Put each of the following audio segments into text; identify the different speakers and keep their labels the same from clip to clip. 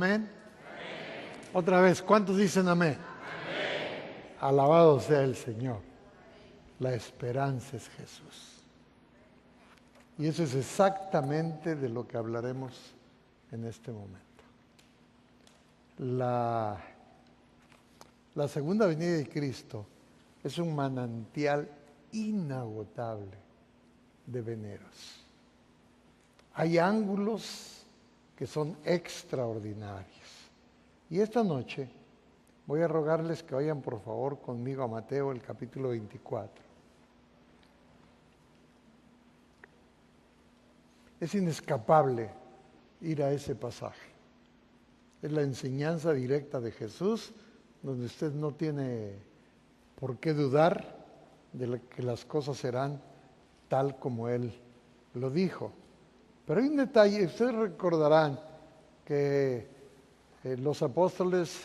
Speaker 1: amén? Otra vez, ¿cuántos dicen amén? Alabado sea el Señor. La esperanza es Jesús. Y eso es exactamente de lo que hablaremos en este momento. La segunda venida de Cristo es un manantial inagotable de veneros. Hay ángulos que son extraordinarios. Y esta noche voy a rogarles que vayan por favor conmigo a Mateo, el capítulo 24. Es inescapable ir a ese pasaje. Es la enseñanza directa de Jesús, donde usted no tiene por qué dudar de que las cosas serán tal como Él lo dijo. Pero hay un detalle, ustedes recordarán que los apóstoles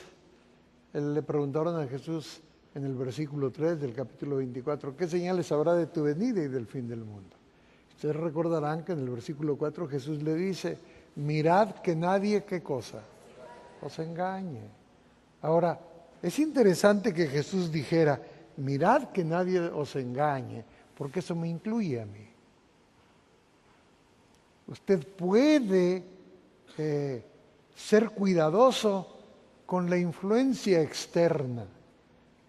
Speaker 1: le preguntaron a Jesús en el versículo 3 del capítulo 24, ¿qué señales habrá de tu venida y del fin del mundo? Ustedes recordarán que en el versículo 4 Jesús le dice, mirad que nadie, ¿qué cosa? Os engañe. Ahora, es interesante que Jesús dijera, mirad que nadie os engañe, porque eso me incluye a mí. Usted puede ser cuidadoso con la influencia externa,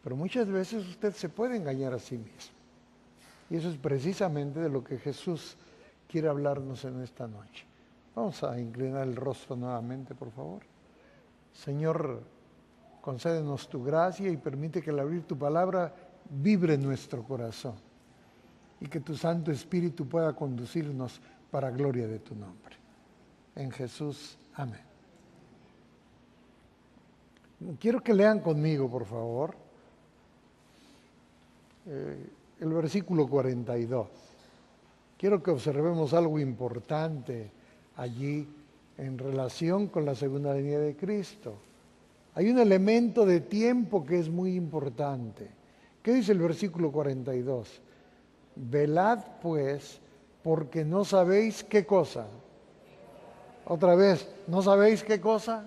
Speaker 1: pero muchas veces usted se puede engañar a sí mismo. Y eso es precisamente de lo que Jesús quiere hablarnos en esta noche. Vamos a inclinar el rostro nuevamente, por favor. Señor, concédenos tu gracia y permite que al abrir tu palabra vibre nuestro corazón y que tu Santo Espíritu pueda conducirnos para gloria de tu nombre. En Jesús, amén. Quiero que lean conmigo, por favor, el versículo 42. Quiero que observemos algo importante allí en relación con la segunda venida de Cristo. Hay un elemento de tiempo que es muy importante. ¿Qué dice el versículo 42? Velad pues, porque no sabéis qué cosa. Otra vez, ¿no sabéis qué cosa?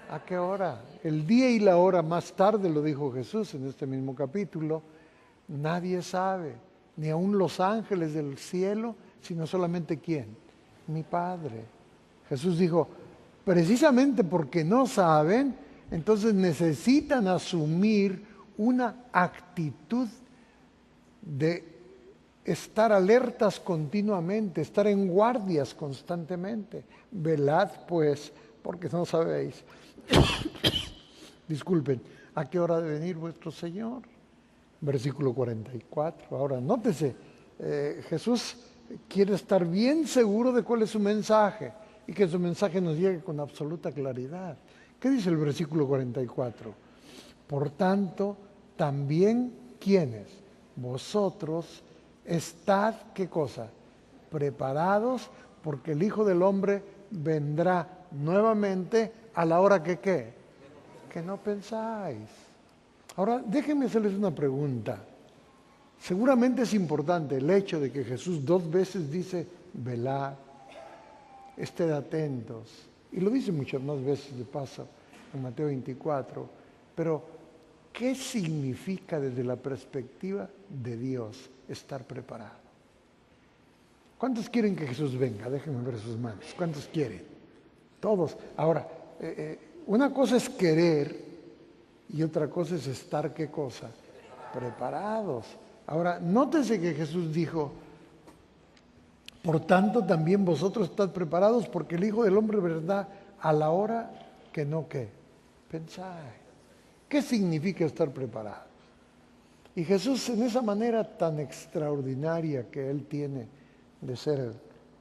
Speaker 1: ¿A qué hora? El día y la hora más tarde, lo dijo Jesús en este mismo capítulo, nadie sabe, ni aun los ángeles del cielo, sino solamente ¿quién? Mi Padre. Jesús dijo, precisamente porque no saben, entonces necesitan asumir una actitud de estar alertas continuamente, estar en guardias constantemente. Velad pues, porque no sabéis, disculpen, a qué hora debe venir vuestro Señor. Versículo 44. Ahora, nótese, Jesús quiere estar bien seguro de cuál es su mensaje y que su mensaje nos llegue con absoluta claridad. ¿Qué dice el versículo 44? Por tanto, también, ¿quiénes? Vosotros estad, ¿qué cosa? Preparados, porque el Hijo del Hombre vendrá nuevamente a la hora que, ¿qué? Que no pensáis. Ahora, déjenme hacerles una pregunta. Seguramente es importante el hecho de que Jesús 2 veces dice, velad, ested atentos. Y lo dice muchas más veces de paso en Mateo 24. Pero, ¿qué significa desde la perspectiva de Dios estar preparado? ¿Cuántos quieren que Jesús venga? Déjenme ver sus manos. ¿Cuántos quieren? Todos. Ahora, una cosa es querer y otra cosa es estar, ¿qué cosa? Preparados. Ahora, nótese que Jesús dijo, por tanto también vosotros estad preparados porque el Hijo del Hombre vendrá a la hora que no, ¿qué? Pensáis. ¿Qué significa estar preparados? Y Jesús, en esa manera tan extraordinaria que Él tiene de ser el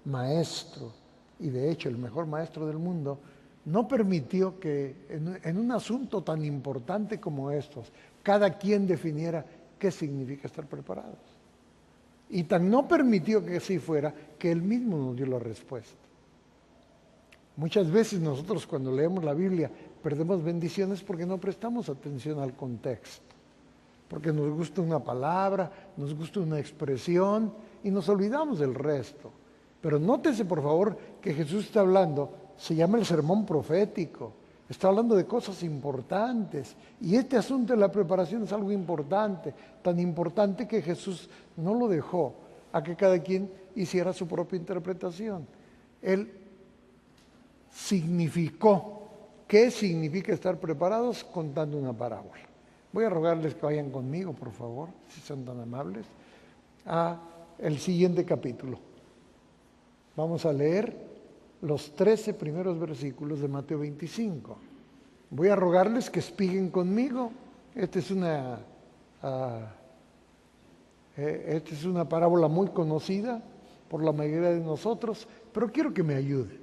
Speaker 1: maestro, y de hecho el mejor maestro del mundo, no permitió que en un asunto tan importante como estos, cada quien definiera qué significa estar preparados. Y tan no permitió que así fuera, que Él mismo nos dio la respuesta. Muchas veces nosotros cuando leemos la Biblia perdemos bendiciones porque no prestamos atención al contexto. Porque nos gusta una palabra, nos gusta una expresión y nos olvidamos del resto. Pero nótese por favor que Jesús está hablando se llama el sermón profético. Está hablando de cosas importantes. Y este asunto de la preparación es algo importante, tan importante que Jesús no lo dejó a que cada quien hiciera su propia interpretación. Él significó qué significa estar preparados contando una parábola. Voy a rogarles que vayan conmigo, por favor, si son tan amables, a el siguiente capítulo. Vamos a leer los 13 primeros versículos de Mateo 25. Voy a rogarles que espiguen conmigo. Esta es una parábola muy conocida por la mayoría de nosotros, pero quiero que me ayuden.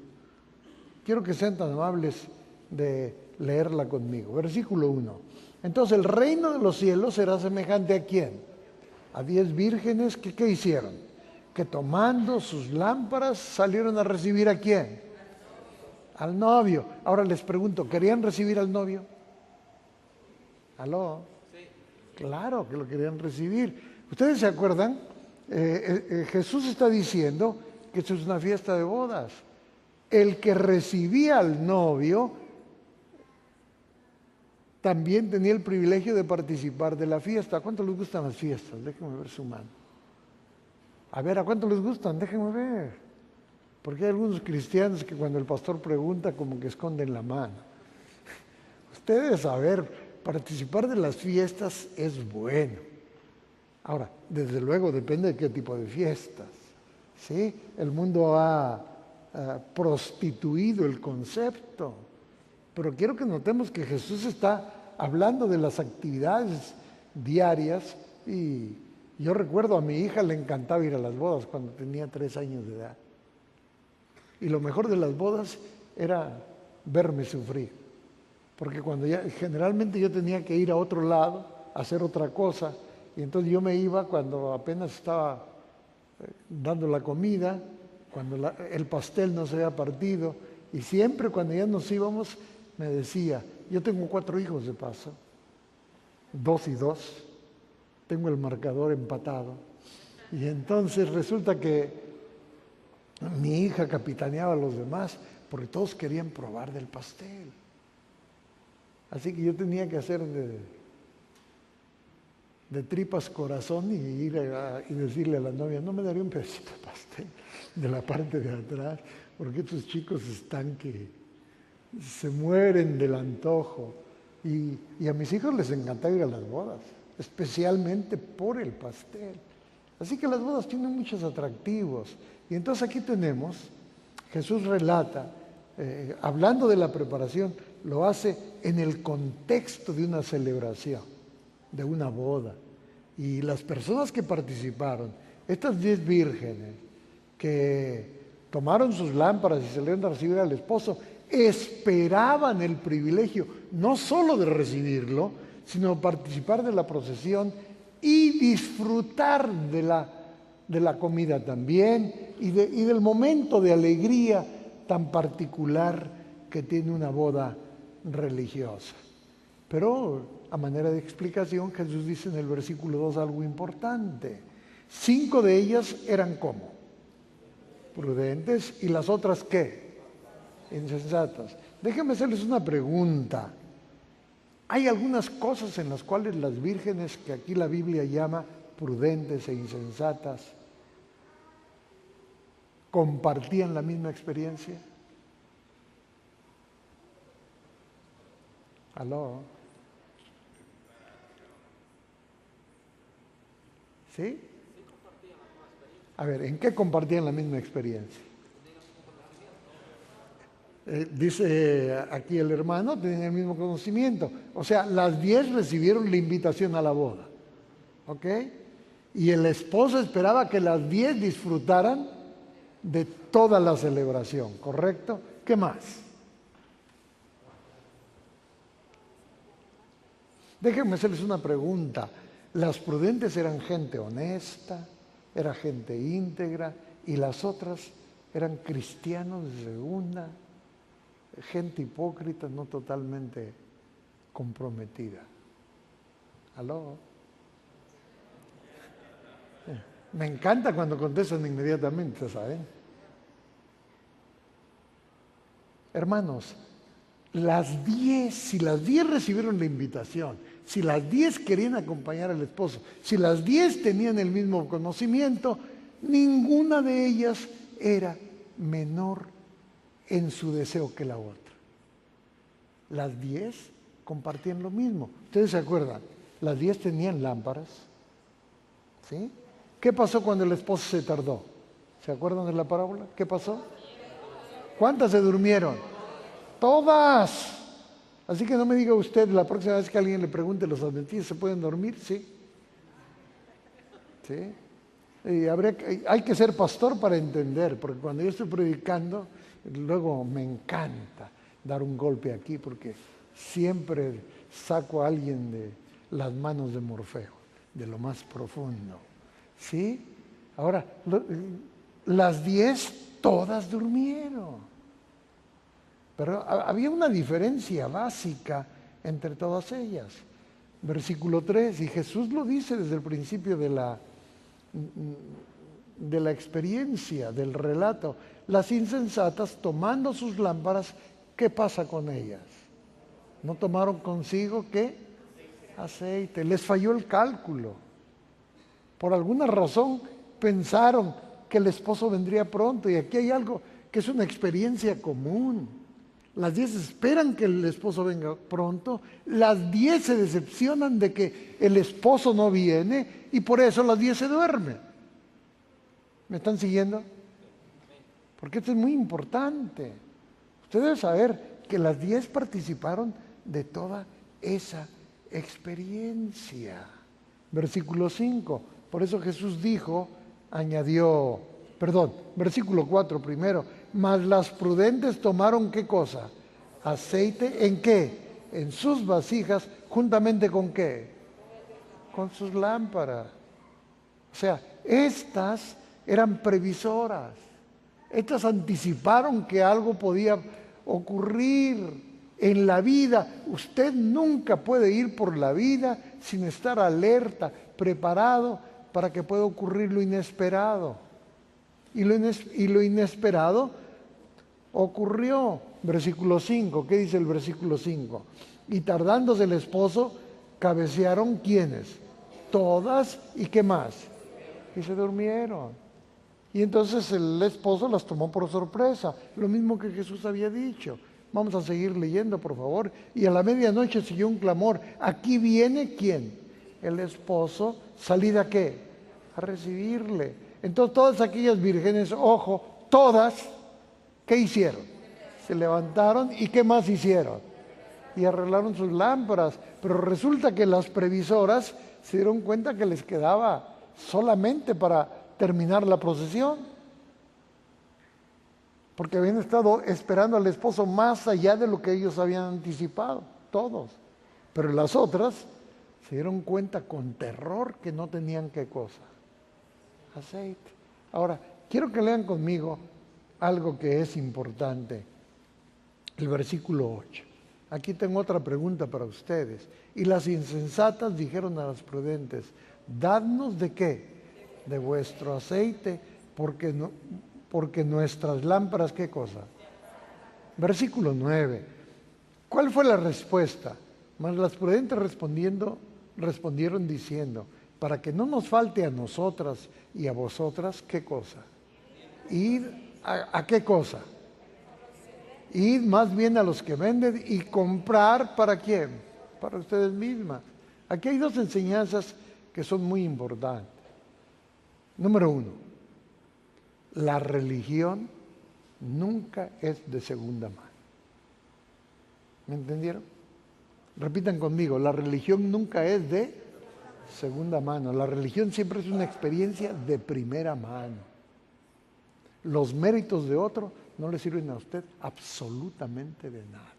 Speaker 1: Quiero que sean tan amables de leerla conmigo. Versículo 1. Entonces el reino de los cielos será semejante ¿a quién? A 10 vírgenes que ¿qué hicieron? Que tomando sus lámparas salieron a recibir ¿a quién? Al novio. Ahora les pregunto, ¿querían recibir al novio? ¿Aló? Sí. Claro que lo querían recibir. ¿Ustedes se acuerdan? Jesús está diciendo que esto es una fiesta de bodas. El que recibía al novio también tenía el privilegio de participar de la fiesta. ¿A cuánto les gustan las fiestas? Déjenme ver su mano. A ver, ¿a cuánto les gustan? Déjenme ver. Porque hay algunos cristianos que cuando el pastor pregunta como que esconden la mano. Ustedes, a ver, participar de las fiestas es bueno. Ahora, desde luego depende de qué tipo de fiestas. ¿Sí? El mundo ha prostituido el concepto. Pero quiero que notemos que Jesús está hablando de las actividades diarias y yo recuerdo a mi hija le encantaba ir a las bodas cuando tenía 3 años de edad. Y lo mejor de las bodas era verme sufrir. Porque generalmente yo tenía que ir a otro lado, a hacer otra cosa, y entonces yo me iba cuando apenas estaba dando la comida, cuando el pastel no se había partido, y siempre cuando ya nos íbamos me decía, yo tengo 4 hijos de paso, 2 y 2, tengo el marcador empatado, y entonces resulta que mi hija capitaneaba a los demás porque todos querían probar del pastel. Así que yo tenía que hacer de tripas corazón y ir y decirle a la novia, no me daría un pedacito de pastel de la parte de atrás, porque estos chicos están que se mueren del antojo. Y a mis hijos les encanta ir a las bodas, especialmente por el pastel. Así que las bodas tienen muchos atractivos. Y entonces aquí tenemos, Jesús relata, hablando de la preparación, lo hace en el contexto de una celebración, de una boda. Y las personas que participaron, estas 10 vírgenes que tomaron sus lámparas y salieron a recibir al esposo, esperaban el privilegio no solo de recibirlo, sino participar de la procesión y disfrutar de la comida también y del momento de alegría tan particular que tiene una boda religiosa. Pero a manera de explicación, Jesús dice en el versículo 2 algo importante. 5 de ellas eran ¿cómo? Prudentes. ¿Y las otras qué? Insensatas. Déjenme hacerles una pregunta. Hay algunas cosas en las cuales las vírgenes, que aquí la Biblia llama prudentes e insensatas, ¿compartían la misma experiencia? ¿Aló? ¿Sí? A ver, ¿en qué compartían la misma experiencia? Dice aquí el hermano, tenían el mismo conocimiento. O sea, las 10 recibieron la invitación a la boda. ¿Ok? Y el esposo esperaba que las 10 disfrutaran de toda la celebración, ¿correcto? ¿Qué más? Déjenme hacerles una pregunta. Las prudentes eran gente honesta, era gente íntegra, y las otras eran cristianos de segunda, gente hipócrita, no totalmente comprometida. ¿Aló? Me encanta cuando contestan inmediatamente, ¿saben? Hermanos, si las 10 recibieron la invitación, si las 10 querían acompañar al esposo, si las 10 tenían el mismo conocimiento, ninguna de ellas era menor en su deseo que la otra. Las 10 compartían lo mismo. ¿Ustedes se acuerdan? Las 10 tenían lámparas. ¿Sí? ¿Qué pasó cuando el esposo se tardó? ¿Se acuerdan de la parábola? ¿Qué pasó? ¿Cuántas se durmieron? Todas. Así que no me diga usted, la próxima vez que alguien le pregunte, ¿los adventistas se pueden dormir? Sí. ¿Sí? Y hay que ser pastor para entender, porque cuando yo estoy predicando, luego me encanta dar un golpe aquí, porque siempre saco a alguien de las manos de Morfeo, de lo más profundo. ¿Sí? Ahora, las 10 todas durmieron. Pero había una diferencia básica entre todas ellas. Versículo 3, y Jesús lo dice desde el principio de la experiencia, del relato. Las insensatas, tomando sus lámparas, ¿qué pasa con ellas? ¿No tomaron consigo qué? Aceite. Les falló el cálculo. Por alguna razón pensaron que el esposo vendría pronto, y aquí hay algo que es una experiencia común. Las 10 esperan que el esposo venga pronto, las 10 se decepcionan de que el esposo no viene y por eso las 10 se duermen. ¿Me están siguiendo? Porque esto es muy importante. Usted debe saber que las 10 participaron de toda esa experiencia. Versículo 5. Por eso Jesús dijo, versículo 4 primero. Mas las prudentes tomaron ¿qué cosa? Aceite, ¿en qué? En sus vasijas, juntamente ¿con qué? Con sus lámparas. O sea, estas eran previsoras. Estas anticiparon que algo podía ocurrir en la vida. Usted nunca puede ir por la vida sin estar alerta, preparado para que pueda ocurrir lo inesperado. Y lo inesperado ocurrió. Versículo 5, ¿qué dice el versículo 5? Y tardándose el esposo, cabecearon ¿quiénes? Todas, ¿y qué más? Y se durmieron. Y entonces el esposo las tomó por sorpresa, lo mismo que Jesús había dicho. Vamos a seguir leyendo, por favor. Y a la medianoche siguió un clamor. Aquí viene ¿quién? El esposo. ¿Salida a qué? A recibirle. Entonces todas aquellas vírgenes, ojo, todas, ¿qué hicieron? Se levantaron y ¿qué más hicieron? Y arreglaron sus lámparas. Pero resulta que las previsoras se dieron cuenta que les quedaba solamente para terminar la procesión. Porque habían estado esperando al esposo más allá de lo que ellos habían anticipado, todos. Pero las otras se dieron cuenta con terror que no tenían qué cosa. Aceite. Ahora, quiero que lean conmigo algo que es importante. El versículo 8. Aquí tengo otra pregunta para ustedes. Y las insensatas dijeron a las prudentes, dadnos ¿de qué? De vuestro aceite, porque nuestras lámparas, ¿qué cosa? Versículo 9. ¿Cuál fue la respuesta? Mas las prudentes respondieron diciendo, para que no nos falte a nosotras y a vosotras, ¿qué cosa? ¿Id a qué cosa? Id más bien a los que venden y comprar, ¿para quién? Para ustedes mismas. Aquí hay dos enseñanzas que son muy importantes. Número 1, la religión nunca es de segunda mano. ¿Me entendieron? Repitan conmigo, la religión nunca es de segunda mano. La religión siempre es una experiencia de primera mano. Los méritos de otro no le sirven a usted absolutamente de nada.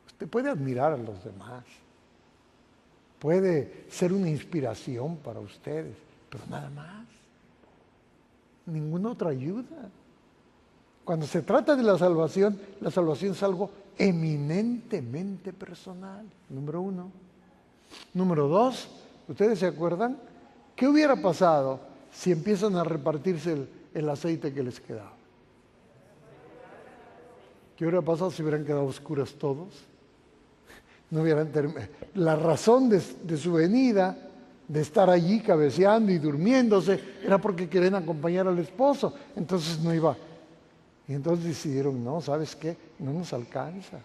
Speaker 1: Usted puede admirar a los demás, puede ser una inspiración para ustedes, pero nada más. Ninguna otra ayuda. Cuando se trata de la salvación es algo eminentemente personal. Número 1. Número 2, ¿ustedes se acuerdan? ¿Qué hubiera pasado si empiezan a repartirse el aceite que les quedaba? ¿Qué hubiera pasado si hubieran quedado oscuros todos? No hubieran la razón de su venida, de estar allí cabeceando y durmiéndose, era porque querían acompañar al esposo. Entonces no iba. Y entonces decidieron, no, ¿sabes qué? No nos alcanza.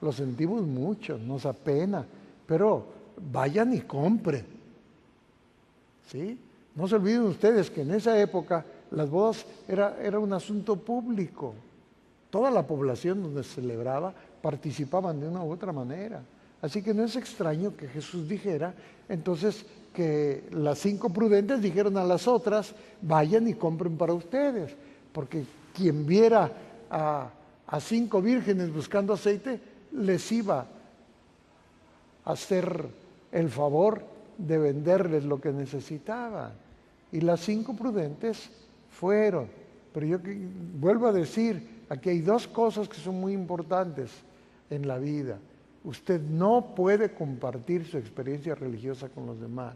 Speaker 1: Lo sentimos mucho, nos apena, pero vayan y compren. ¿Sí? No se olviden ustedes que en esa época las bodas era un asunto público. Toda la población donde se celebraba participaban de una u otra manera. Así que no es extraño que Jesús dijera, entonces, que las 5 prudentes dijeron a las otras, vayan y compren para ustedes. Porque quien viera a 5 vírgenes buscando aceite, les iba a hacer el favor de venderles lo que necesitaban. Y las 5 prudentes fueron. Pero yo vuelvo a decir, aquí hay 2 cosas que son muy importantes en la vida. Usted no puede compartir su experiencia religiosa con los demás.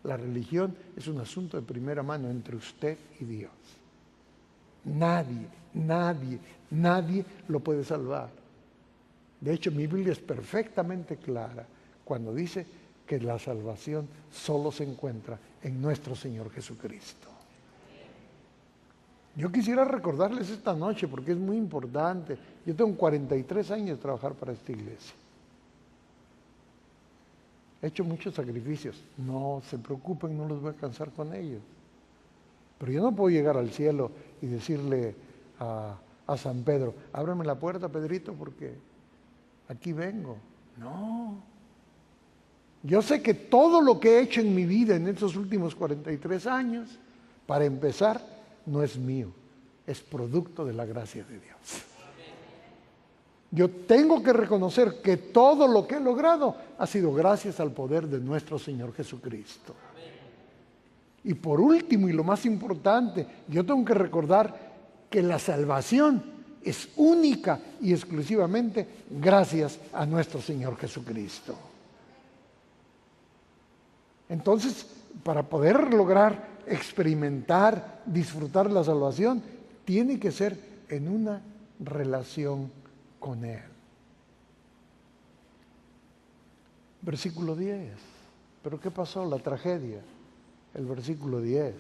Speaker 1: La religión es un asunto de primera mano entre usted y Dios. Nadie lo puede salvar. De hecho, mi Biblia es perfectamente clara cuando dice que la salvación solo se encuentra en nuestro Señor Jesucristo. Yo quisiera recordarles esta noche porque es muy importante. Yo tengo 43 años de trabajar para esta iglesia. He hecho muchos sacrificios. No se preocupen, no los voy a cansar con ellos. Pero yo no puedo llegar al cielo y decirle a San Pedro, ábreme la puerta, Pedrito, porque aquí vengo. No. Yo sé que todo lo que he hecho en mi vida en estos últimos 43 años, para empezar, no es mío, es producto de la gracia de Dios. Yo tengo que reconocer que todo lo que he logrado ha sido gracias al poder de nuestro Señor Jesucristo. Y por último, y lo más importante, yo tengo que recordar que la salvación es única y exclusivamente gracias a nuestro Señor Jesucristo. Entonces, para poder lograr experimentar, disfrutar la salvación, tiene que ser en una relación con Él. Versículo 10. ¿Pero qué pasó? La tragedia. El versículo 10.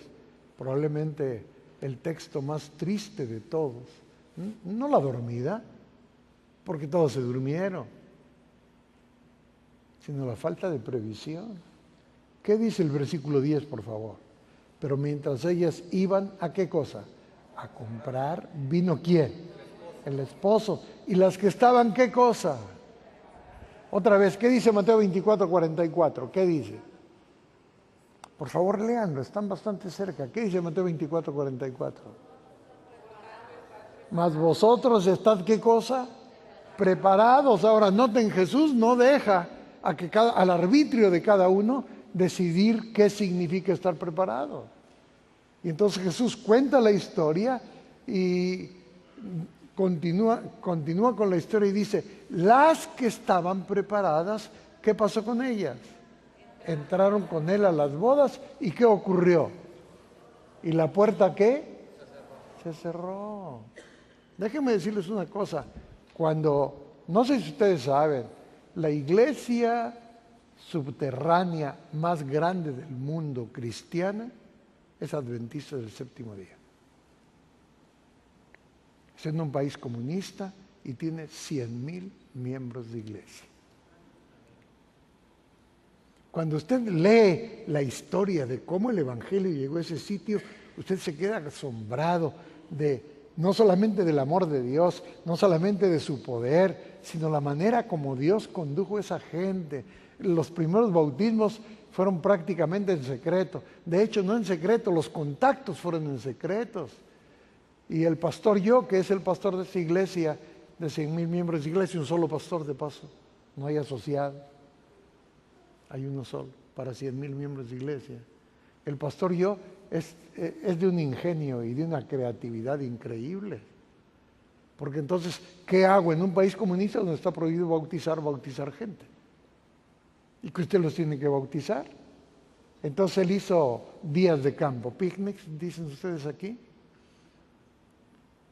Speaker 1: Probablemente el texto más triste de todos. No la dormida, porque todos se durmieron, sino la falta de previsión. ¿Qué dice el versículo 10, por favor? Pero mientras ellas iban, ¿a qué cosa? A comprar, ¿vino quién? El esposo. ¿Y las que estaban qué cosa? Otra vez, ¿qué dice Mateo 24:44? ¿Qué dice? Por favor, léanlo, están bastante cerca. ¿Qué dice Mateo 24:44? Mas vosotros estad, ¿qué cosa? Preparados. Ahora, noten, Jesús no deja al arbitrio de cada uno decidir qué significa estar preparado. Y entonces Jesús cuenta la historia y continúa con la historia y dice, las que estaban preparadas, ¿qué pasó con ellas? Entraron con él a las bodas y ¿qué ocurrió? ¿Y la puerta qué? Se cerró. Déjenme decirles una cosa, no sé si ustedes saben, la iglesia subterránea más grande del mundo cristiana es adventista del séptimo día. Es en un país comunista y tiene 100,000 miembros de iglesia. Cuando usted lee la historia de cómo el Evangelio llegó a ese sitio, usted se queda asombrado no solamente del amor de Dios, no solamente de su poder, sino la manera como Dios condujo a esa gente. Los primeros bautismos fueron prácticamente en secreto. De hecho, no en secreto, los contactos fueron en secretos. Y el pastor que es el pastor de esa iglesia, de 100,000 miembros de iglesia, un solo pastor de paso, no hay asociados. Hay uno solo, para 100,000 miembros de iglesia. El pastor es de un ingenio y de una creatividad increíble. Porque entonces, ¿qué hago en un país comunista donde está prohibido bautizar gente? Y que usted los tiene que bautizar. Entonces él hizo días de campo, picnics, dicen ustedes aquí.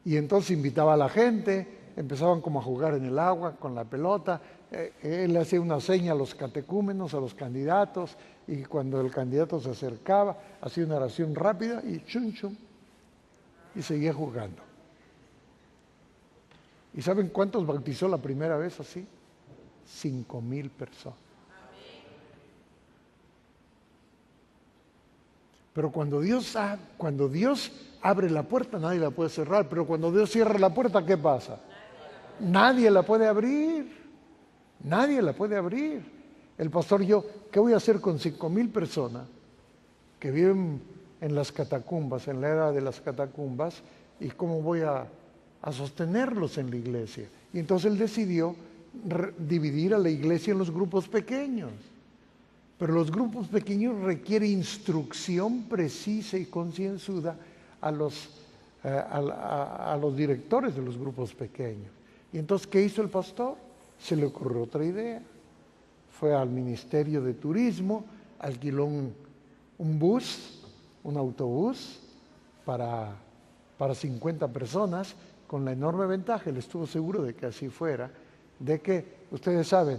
Speaker 1: Y entonces invitaba a la gente empezaban como a jugar en el agua con la pelota. Él hacía una seña a los catecúmenos, a los candidatos, y cuando el candidato se acercaba, hacía una oración rápida y chum, chum, y seguía jugando. ¿Y saben cuántos bautizó la primera vez así? 5,000 personas. Pero cuando Dios abre la puerta, nadie la puede cerrar. Pero cuando Dios cierra la puerta, ¿qué pasa? Nadie la puede abrir. Nadie la puede abrir. El pastor, ¿qué voy a hacer con 5,000 personas que viven en las catacumbas, en la era de las catacumbas? ¿Y cómo voy a sostenerlos en la iglesia? Y entonces él decidió dividir a la iglesia en los grupos pequeños. Pero los grupos pequeños requieren instrucción precisa y concienzuda a los directores de los grupos pequeños. Y entonces, ¿qué hizo el pastor? Se le ocurrió otra idea. Fue al Ministerio de Turismo, alquiló un bus, un autobús para 50 personas, con la enorme ventaja, él estuvo seguro de que así fuera, de que, ustedes saben,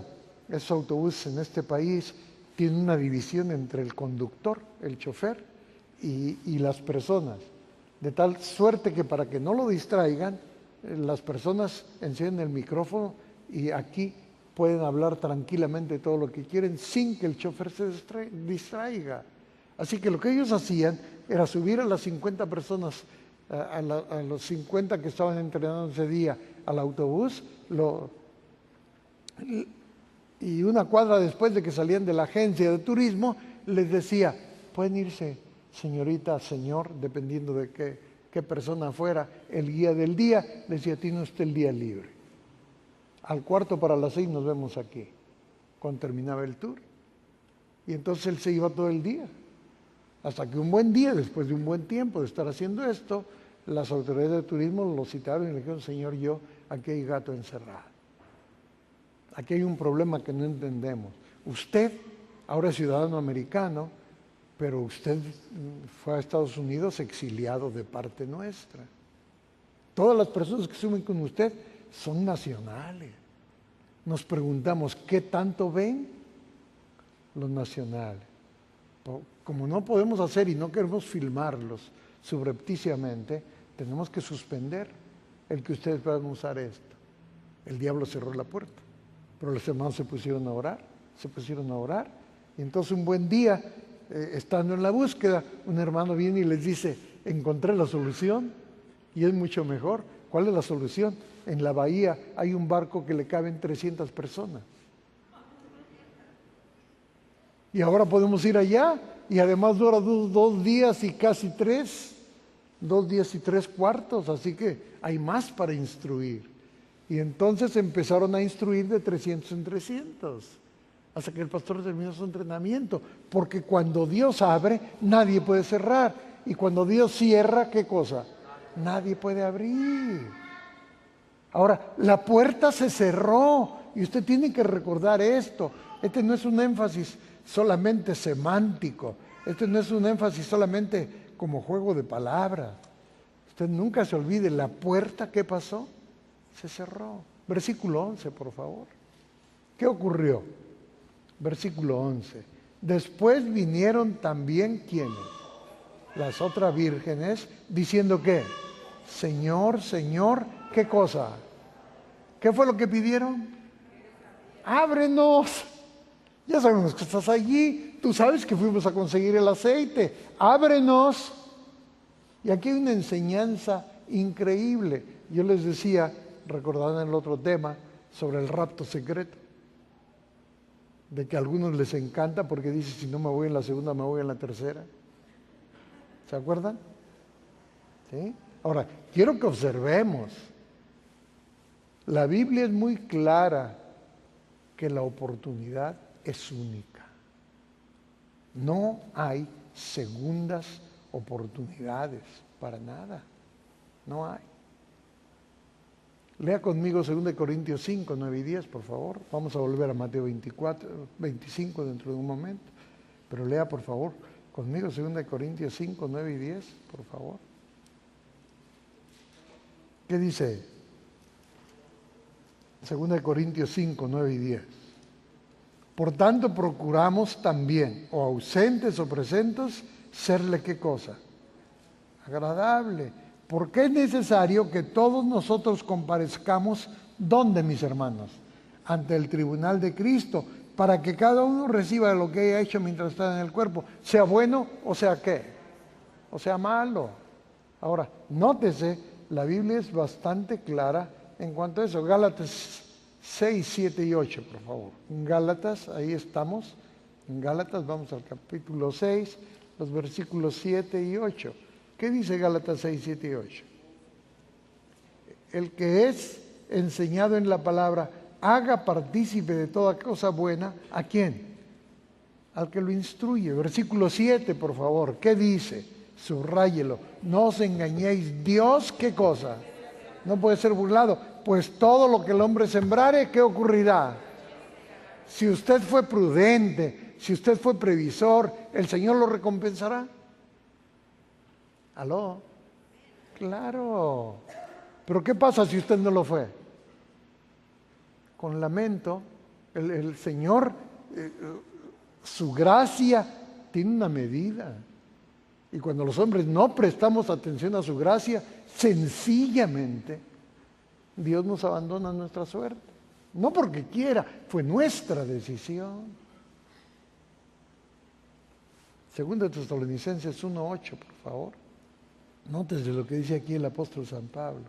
Speaker 1: esos autobuses en este país tienen una división entre el conductor, el chofer, y las personas, de tal suerte que para que no lo distraigan, las personas encienden el micrófono y aquí pueden hablar tranquilamente todo lo que quieren sin que el chofer se distraiga. Así que lo que ellos hacían era subir a las 50 personas, a los 50 que estaban entrenando ese día al autobús, y una cuadra después de que salían de la agencia de turismo, les decía, pueden irse, señorita, señor, dependiendo de qué persona fuera, el guía del día, le decía, tiene usted el día libre. Al 5:45 nos vemos aquí, cuando terminaba el tour. Y entonces él se iba todo el día. Hasta que un buen día, después de un buen tiempo de estar haciendo esto, las autoridades de turismo lo citaron y le dijeron, señor, aquí hay gato encerrado. Aquí hay un problema que no entendemos. Usted ahora es ciudadano americano, pero usted fue a Estados Unidos exiliado de parte nuestra. Todas las personas que suben con usted son nacionales. Nos preguntamos, ¿qué tanto ven los nacionales? Como no podemos hacer y no queremos filmarlos subrepticiamente, tenemos que suspender el que ustedes puedan usar esto. El diablo cerró la puerta. Pero los hermanos se pusieron a orar, y entonces un buen día, estando en la búsqueda, un hermano viene y les dice, encontré la solución, y es mucho mejor. ¿Cuál es la solución? En la bahía hay un barco que le caben 300 personas. Y ahora podemos ir allá, y además dura 2 días y casi 3, 2 días y 3/4, así que hay más para instruir. Y entonces empezaron a instruir de 300 en 300, hasta que el pastor terminó su entrenamiento. Porque cuando Dios abre, nadie puede cerrar. Y cuando Dios cierra, ¿qué cosa? Nadie puede abrir. Ahora, la puerta se cerró. Y usted tiene que recordar esto. Este no es un énfasis solamente semántico. Este no es un énfasis solamente como juego de palabras. Usted nunca se olvide, la puerta, ¿qué pasó? Se cerró. Versículo 11, por favor. ¿Qué ocurrió? Versículo 11. Después vinieron también, ¿quiénes? Las otras vírgenes, diciendo ¿qué? Señor, Señor, ¿qué cosa? ¿Qué fue lo que pidieron? Ábrenos. Ya sabemos que estás allí. Tú sabes que fuimos a conseguir el aceite. Ábrenos. Y aquí hay una enseñanza increíble. Yo les decía, recordando el otro tema, sobre el rapto secreto, de que a algunos les encanta porque dice, si no me voy en la segunda, me voy en la tercera. ¿Se acuerdan? ¿Sí? Ahora, quiero que observemos, la Biblia es muy clara que la oportunidad es única. No hay segundas oportunidades para nada. No hay. Lea conmigo 2 Corintios 5, 9 y 10, por favor. Vamos a volver a Mateo 25 dentro de un momento. Pero lea, por favor, conmigo 2 Corintios 5, 9 y 10, por favor. ¿Qué dice? 2 Corintios 5, 9 y 10. Por tanto, procuramos también, o ausentes o presentes, serle ¿qué cosa? Agradable. Porque es necesario que todos nosotros comparezcamos, ¿dónde, mis hermanos? Ante el tribunal de Cristo, para que cada uno reciba lo que haya hecho mientras está en el cuerpo, sea bueno o sea qué, o sea malo. Ahora, nótese, la Biblia es bastante clara en cuanto a eso. Gálatas 6, 7 y 8, por favor. En Gálatas, ahí estamos. En Gálatas, vamos al capítulo 6, los versículos 7 y 8. ¿Qué dice Gálatas 6, 7 y 8? El que es enseñado en la palabra, haga partícipe de toda cosa buena. ¿A quién? Al que lo instruye. Versículo 7, por favor. ¿Qué dice? Subráyelo. No os engañéis. Dios, ¿qué cosa? No puede ser burlado. Pues todo lo que el hombre sembrare, ¿qué ocurrirá? Si usted fue prudente, si usted fue previsor, ¿el Señor lo recompensará? ¿Aló? Claro. Pero ¿qué pasa si usted no lo fue? Con lamento, el Señor, su gracia tiene una medida. Y cuando los hombres no prestamos atención a su gracia, sencillamente Dios nos abandona a nuestra suerte. No porque quiera, fue nuestra decisión. 2 Tesalonicenses 1:8, por favor. Nótese lo que dice aquí el apóstol San Pablo.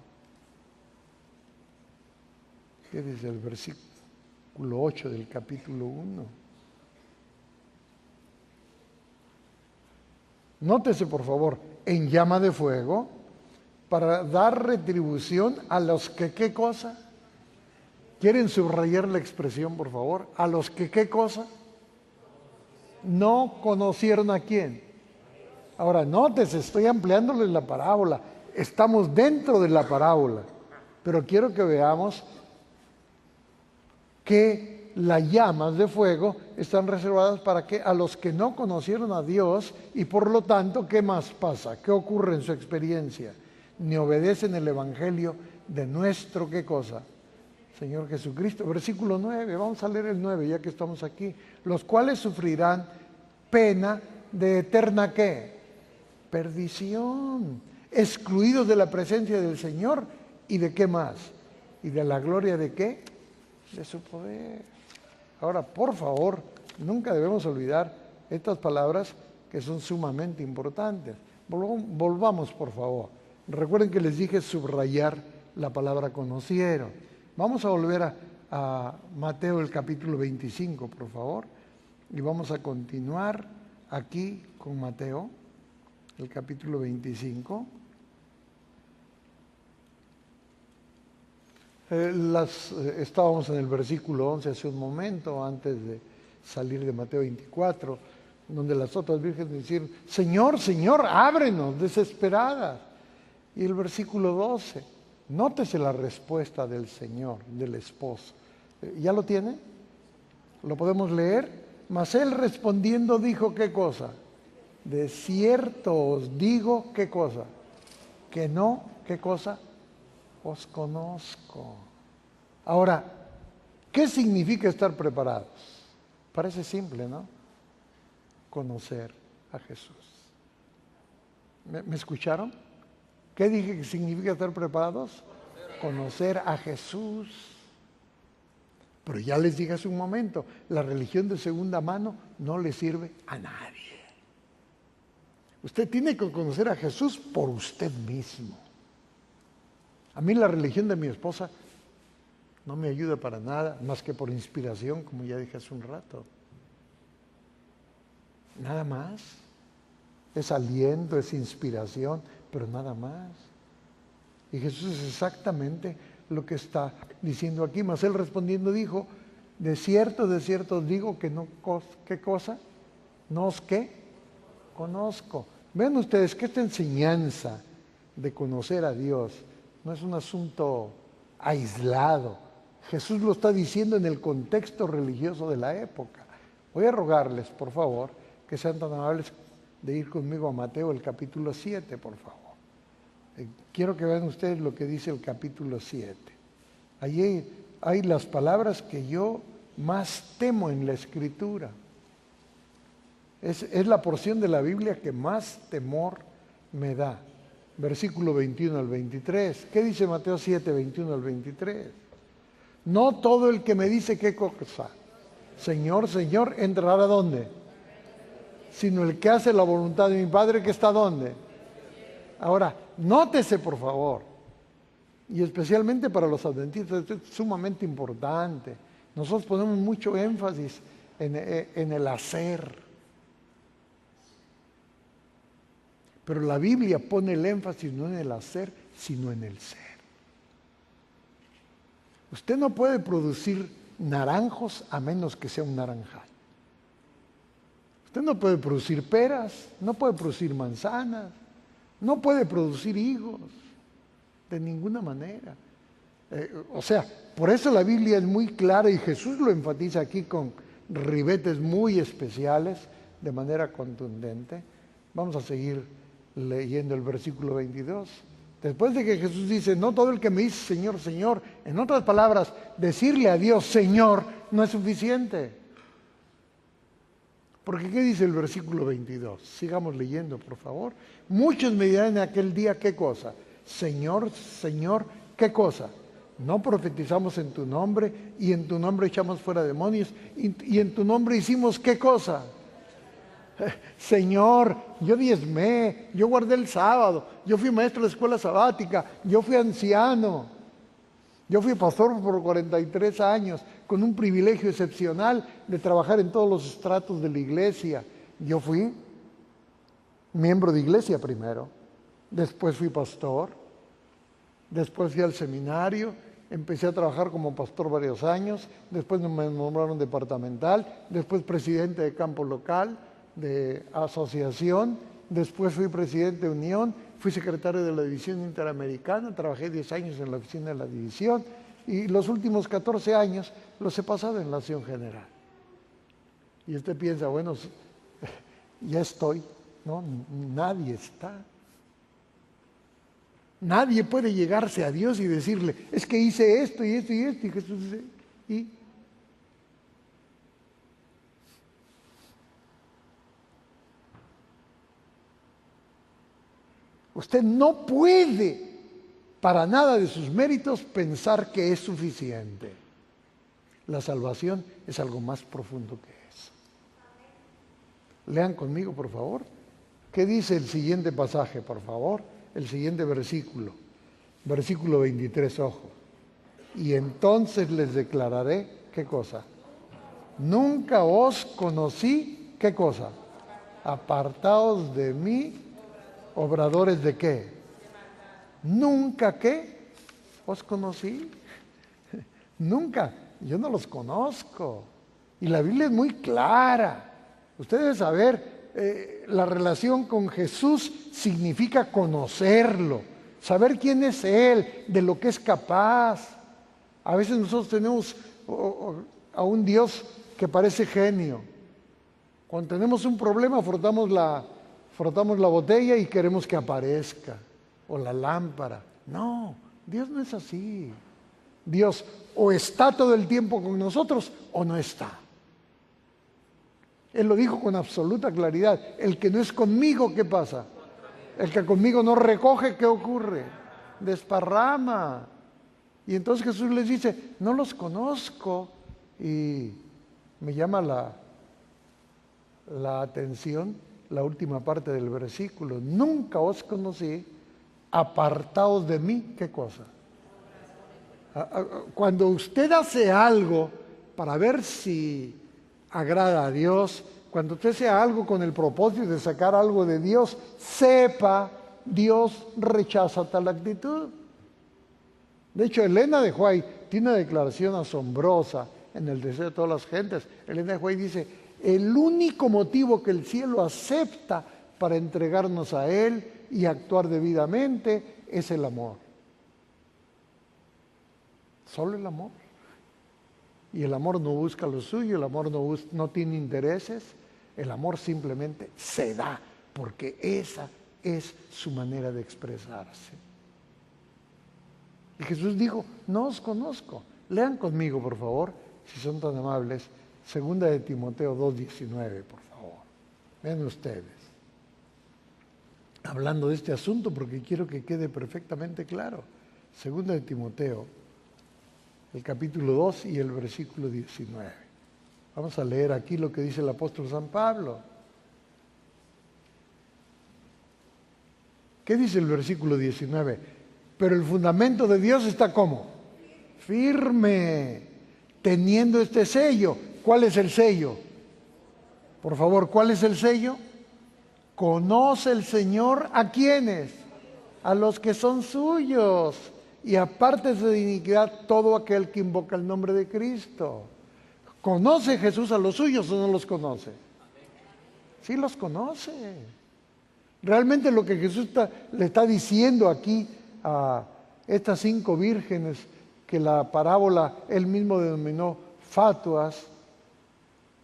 Speaker 1: ¿Qué dice el versículo 8 del capítulo 1? Nótese, por favor, en llama de fuego, para dar retribución a los que, ¿qué cosa? ¿Quieren subrayar la expresión, por favor? A los que, ¿qué cosa? No conocieron a quién. Ahora, nótese, estoy ampliándole la parábola. Estamos dentro de la parábola. Pero quiero que veamos que las llamas de fuego están reservadas para que a los que no conocieron a Dios y por lo tanto, ¿qué más pasa? ¿Qué ocurre en su experiencia? Ni obedecen el evangelio de nuestro, ¿qué cosa? Señor Jesucristo. Versículo 9, vamos a leer el 9 ya que estamos aquí. Los cuales sufrirán pena de eterna, ¿qué? Perdición. Excluidos de la presencia del Señor y de qué más? Y de la gloria de qué? De su poder. Ahora, por favor, nunca debemos olvidar estas palabras que son sumamente importantes. Volvamos, por favor. Recuerden que les dije subrayar la palabra conocieron. Vamos a volver a Mateo el capítulo 25, por favor. Y vamos a continuar aquí con Mateo, el capítulo 25. Estábamos en el versículo 11 hace un momento, antes de salir de Mateo 24, donde las otras vírgenes decían, Señor, Señor, ábrenos, desesperadas. Y el versículo 12, nótese la respuesta del Señor, del esposo. ¿Ya lo tiene? ¿Lo podemos leer? Mas él respondiendo dijo, ¿qué cosa? De cierto os digo, ¿qué cosa? Que no, ¿qué cosa? Os conozco. Ahora, ¿qué significa estar preparados? Parece simple, ¿no? Conocer a Jesús. ¿Me escucharon? ¿Qué dije que significa estar preparados? Conocer a Jesús. Pero ya les dije hace un momento, la religión de segunda mano no le sirve a nadie. Usted tiene que conocer a Jesús por usted mismo. A mí la religión de mi esposa no me ayuda para nada, más que por inspiración, como ya dije hace un rato. Nada más. Es aliento, es inspiración, pero nada más. Y Jesús es exactamente lo que está diciendo aquí. Mas él respondiendo dijo, de cierto os digo que no, ¿qué cosa? No os qué, conozco. Ven ustedes que esta enseñanza de conocer a Dios no es un asunto aislado. Jesús lo está diciendo en el contexto religioso de la época. Voy a rogarles, por favor, que sean tan amables de ir conmigo a Mateo, el capítulo 7, por favor. Quiero que vean ustedes lo que dice el capítulo 7. Allí hay las palabras que yo más temo en la Escritura. Es la porción de la Biblia que más temor me da. Versículo 21 al 23. ¿Qué dice Mateo 7, 21 al 23? No todo el que me dice qué cosa, Señor, Señor, entrará ¿a dónde? Sino el que hace la voluntad de mi Padre que está ¿dónde? Ahora, nótese por favor, y especialmente para los adventistas, esto es sumamente importante. Nosotros ponemos mucho énfasis en el hacer. Pero la Biblia pone el énfasis no en el hacer, sino en el ser. Usted no puede producir naranjos a menos que sea un naranjal. Usted no puede producir peras, no puede producir manzanas, no puede producir higos, de ninguna manera. O sea, por eso la Biblia es muy clara y Jesús lo enfatiza aquí con ribetes muy especiales, de manera contundente. Vamos a seguir leyendo el versículo 22. Después de que Jesús dice, no todo el que me dice Señor, Señor, en otras palabras, decirle a Dios Señor no es suficiente. Porque ¿qué dice el versículo 22? Sigamos leyendo, por favor. Muchos me dirán en aquel día, ¿qué cosa? Señor, Señor, ¿qué cosa? No profetizamos en tu nombre y en tu nombre echamos fuera demonios y en tu nombre hicimos ¿qué cosa? Señor, yo diezmé, yo guardé el sábado, yo fui maestro de escuela sabática, yo fui anciano, yo fui pastor por 43 años, con un privilegio excepcional de trabajar en todos los estratos de la iglesia. Yo fui miembro de iglesia primero, después fui pastor, después fui al seminario, empecé a trabajar como pastor varios años, después me nombraron departamental, después presidente de campo local, de asociación, después fui presidente de unión, fui secretario de la división interamericana, trabajé 10 años en la oficina de la división y los últimos 14 años los he pasado en la acción general. Y usted piensa, bueno, ya estoy, no, nadie está. Nadie puede llegarse a Dios y decirle, es que hice esto y esto y esto, y Jesús dice, ¿y? Usted no puede, para nada de sus méritos, pensar que es suficiente. La salvación es algo más profundo que eso. Lean conmigo, por favor. ¿Qué dice el siguiente pasaje, por favor? El siguiente versículo. Versículo 23, ojo. Y entonces les declararé, ¿qué cosa? Nunca os conocí, ¿qué cosa? Apartaos de mí, obradores de qué. Nunca qué os conocí. Nunca. Yo no los conozco. Y la Biblia es muy clara. Usted debe saber, la relación con Jesús significa conocerlo, saber quién es Él, de lo que es capaz. A veces nosotros tenemos a un Dios que parece genio. Cuando tenemos un problema, frotamos la botella y queremos que aparezca, o la lámpara. No, Dios no es así. Dios o está todo el tiempo con nosotros o no está. Él lo dijo con absoluta claridad. El que no es conmigo, ¿qué pasa? El que conmigo no recoge, ¿qué ocurre? Desparrama. Y entonces Jesús les dice, no los conozco. Y me llama la atención la última parte del versículo. Nunca os conocí, apartaos de mí, ¿qué cosa? Cuando usted hace algo para ver si agrada a Dios, cuando usted hace algo con el propósito de sacar algo de Dios, sepa, Dios rechaza tal actitud. De hecho, Elena de White tiene una declaración asombrosa en el deseo de todas las gentes. Elena de White dice, el único motivo que el cielo acepta para entregarnos a Él y actuar debidamente es el amor. Solo el amor. Y el amor no busca lo suyo, el amor no tiene intereses, el amor simplemente se da, porque esa es su manera de expresarse. Y Jesús dijo, no os conozco. Lean conmigo, por favor, si son tan amables, 2 de Timoteo 2:19, por favor. Vean ustedes. Hablando de este asunto, porque quiero que quede perfectamente claro. 2 de Timoteo, el capítulo 2 y el versículo 19. Vamos a leer aquí lo que dice el apóstol San Pablo. ¿Qué dice el versículo 19? Pero el fundamento de Dios está ¿cómo? Firme, teniendo este sello. ¿Cuál es el sello? Por favor, ¿cuál es el sello? Conoce el Señor a quiénes, a los que son suyos, y apártese de iniquidad todo aquel que invoca el nombre de Cristo. ¿Conoce Jesús a los suyos o no los conoce? Sí los conoce. Realmente lo que Jesús le está diciendo aquí a estas 5 vírgenes, que la parábola él mismo denominó fatuas,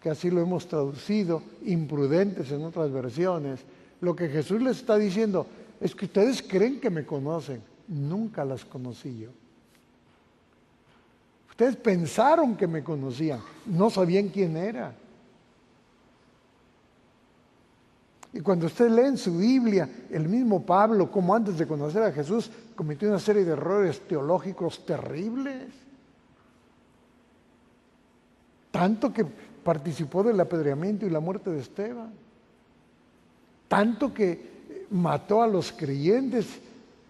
Speaker 1: que así lo hemos traducido, imprudentes en otras versiones, lo que Jesús les está diciendo es que ustedes creen que me conocen, nunca las conocí yo. Ustedes pensaron que me conocían, no sabían quién era. Y cuando usted lee en su Biblia, el mismo Pablo, como antes de conocer a Jesús, cometió una serie de errores teológicos terribles. Tanto que participó del apedreamiento y la muerte de Esteban. Tanto que mató a los creyentes.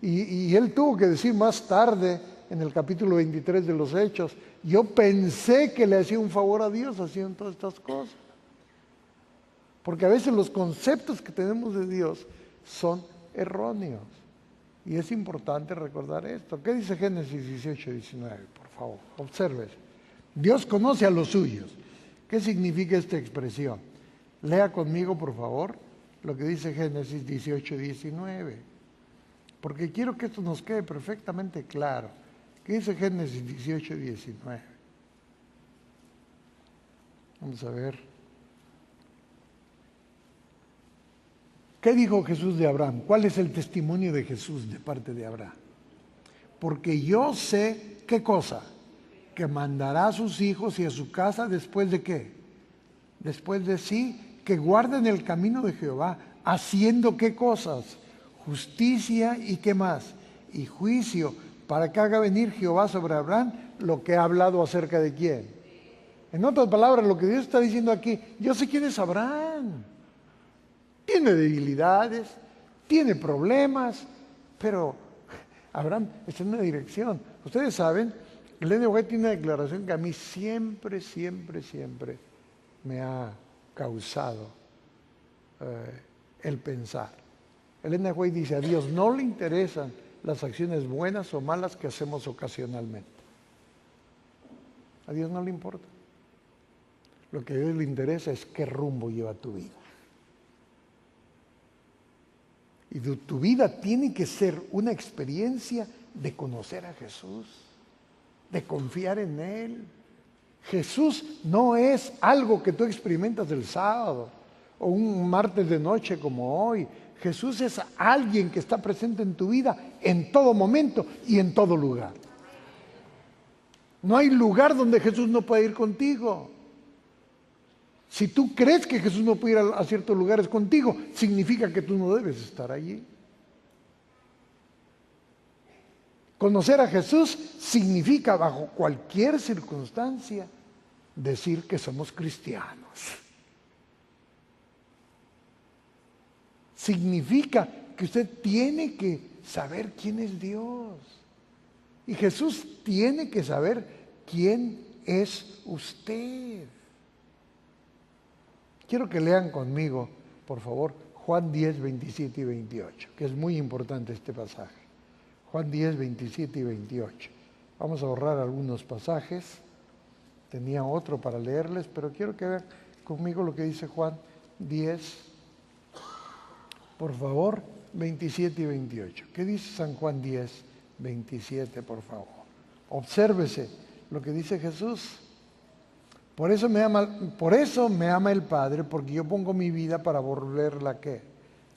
Speaker 1: Y él tuvo que decir más tarde, en el capítulo 23 de los Hechos, yo pensé que le hacía un favor a Dios haciendo todas estas cosas. Porque a veces los conceptos que tenemos de Dios son erróneos. Y es importante recordar esto. ¿Qué dice Génesis 18:19? Por favor, observe. Dios conoce a los suyos. ¿Qué significa esta expresión? Lea conmigo, por favor, lo que dice Génesis 18:19. Porque quiero que esto nos quede perfectamente claro. ¿Qué dice Génesis 18:19? Vamos a ver. ¿Qué dijo Jesús de Abraham? ¿Cuál es el testimonio de Jesús de parte de Abraham? Porque yo sé, ¿qué cosa? Que mandará a sus hijos y a su casa después de ¿qué? Después de sí, que guarden el camino de Jehová, haciendo ¿qué cosas? Justicia y ¿qué más? Y juicio, para que haga venir Jehová sobre Abraham lo que ha hablado acerca de quién. En otras palabras, lo que Dios está diciendo aquí, yo sé quién es Abraham. Tiene debilidades, tiene problemas, pero Abraham está en una dirección. Ustedes saben, Elena White tiene una declaración que a mí siempre me ha causado el pensar. Elena White dice, a Dios no le interesan las acciones buenas o malas que hacemos ocasionalmente. A Dios no le importa. Lo que a Dios le interesa es qué rumbo lleva tu vida. Y tu vida tiene que ser una experiencia de conocer a Jesús, de confiar en Él. Jesús no es algo que tú experimentas el sábado o un martes de noche como hoy. Jesús es alguien que está presente en tu vida en todo momento y en todo lugar. No hay lugar donde Jesús no pueda ir contigo. Si tú crees que Jesús no puede ir a ciertos lugares contigo, significa que tú no debes estar allí. Conocer a Jesús significa, bajo cualquier circunstancia, decir que somos cristianos. Significa que usted tiene que saber quién es Dios. Y Jesús tiene que saber quién es usted. Quiero que lean conmigo, por favor, Juan 10, 27 y 28, que es muy importante este pasaje. Juan 10, 27 y 28. Vamos a ahorrar algunos pasajes. Tenía otro para leerles, pero quiero que vean conmigo lo que dice Juan 10, por favor, 27 y 28. ¿Qué dice San Juan 10, 27, por favor? Obsérvese lo que dice Jesús. Por eso me ama el Padre, porque yo pongo mi vida para volverla ¿qué?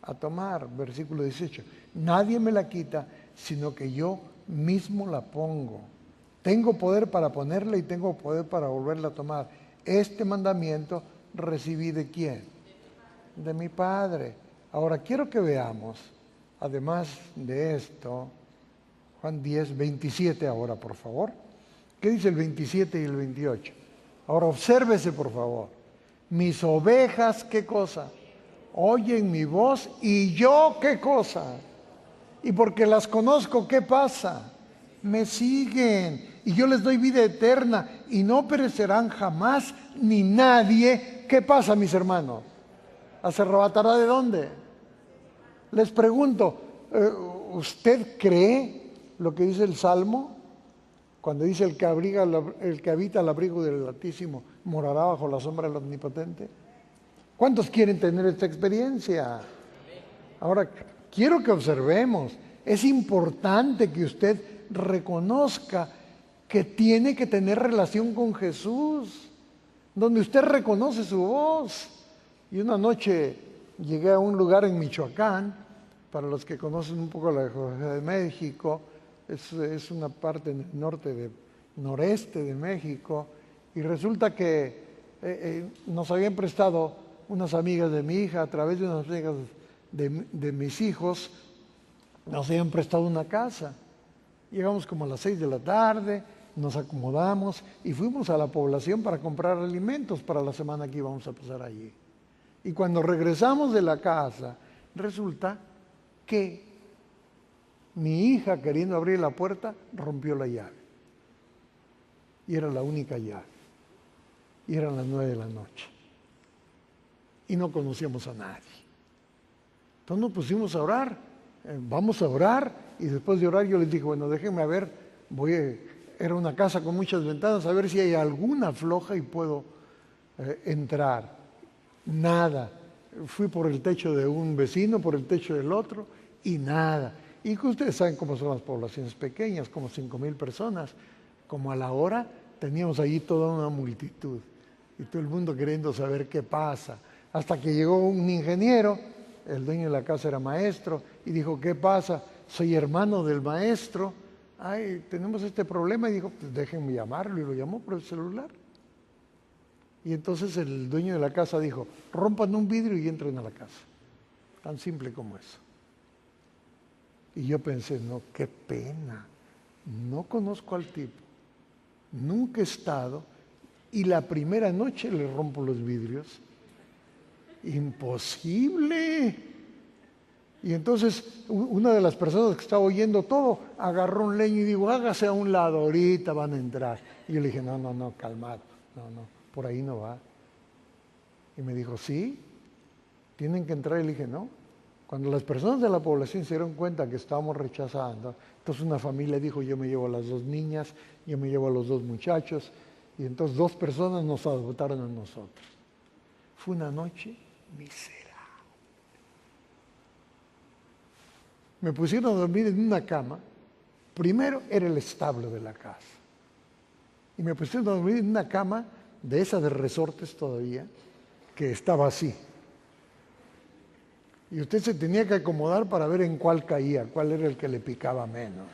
Speaker 1: A tomar. Versículo 18. Nadie me la quita, sino que yo mismo la pongo. Tengo poder para ponerla y tengo poder para volverla a tomar. Este mandamiento recibí ¿de quién? De mi Padre. Ahora quiero que veamos, además de esto, Juan 10, 27 ahora, por favor. ¿Qué dice el 27 y el 28? Ahora obsérvese, por favor. Mis ovejas, ¿qué cosa? Oyen mi voz y yo, ¿qué cosa? Y porque las conozco, ¿qué pasa? Me siguen y yo les doy vida eterna y no perecerán jamás ni nadie. ¿Qué pasa, mis hermanos? ¿Se arrebatará de dónde? Les pregunto, ¿usted cree lo que dice el Salmo? Cuando dice el que habita al abrigo del Altísimo morará bajo la sombra del Omnipotente. ¿Cuántos quieren tener esta experiencia? Ahora, quiero que observemos. Es importante que usted reconozca que tiene que tener relación con Jesús, donde usted reconoce su voz. Y una noche llegué a un lugar en Michoacán, para los que conocen un poco la geografía de México, es una parte en el noreste de México, y resulta que nos habían prestado unas amigas de mi hija, a través de unas amigas de mis hijos, nos habían prestado una casa. Llegamos como a las 6 de la tarde, nos acomodamos y fuimos a la población para comprar alimentos para la semana que íbamos a pasar allí. Y cuando regresamos de la casa, resulta que mi hija, queriendo abrir la puerta, rompió la llave. Y era la única llave. Y eran las 9 de la noche. Y no conocíamos a nadie. Entonces nos pusimos a orar. Vamos a orar. Y después de orar yo les dije, bueno, déjenme a ver. Era una casa con muchas ventanas, a ver si hay alguna floja y puedo entrar. Nada. Fui por el techo de un vecino, por el techo del otro, y nada. Y que ustedes saben cómo son las poblaciones pequeñas, como 5,000 personas. Como a la hora teníamos allí toda una multitud. Y todo el mundo queriendo saber qué pasa. Hasta que llegó un ingeniero, el dueño de la casa era maestro, y dijo, ¿qué pasa? Soy hermano del maestro. Ay, tenemos este problema. Y dijo, pues déjenme llamarlo. Y lo llamó por el celular. Y entonces el dueño de la casa dijo, rompan un vidrio y entren a la casa. Tan simple como eso. Y yo pensé, no, qué pena. No conozco al tipo. Nunca he estado. Y la primera noche le rompo los vidrios. Imposible. Y entonces una de las personas que estaba oyendo todo agarró un leño y dijo, hágase a un lado, ahorita van a entrar. Y yo le dije, no, calmado, no, por ahí no va. Y me dijo, sí, tienen que entrar. Y le dije, no. Cuando las personas de la población se dieron cuenta que estábamos rechazando, entonces una familia dijo, yo me llevo a las 2 niñas, yo me llevo a los 2 muchachos, y entonces 2 personas nos adoptaron a nosotros. Fue una noche miserable. Me pusieron a dormir en una cama. Primero era el establo de la casa. Y me pusieron a dormir en una cama de esas de resortes todavía, que estaba así. Y usted se tenía que acomodar para ver en cuál caía, cuál era el que le picaba menos.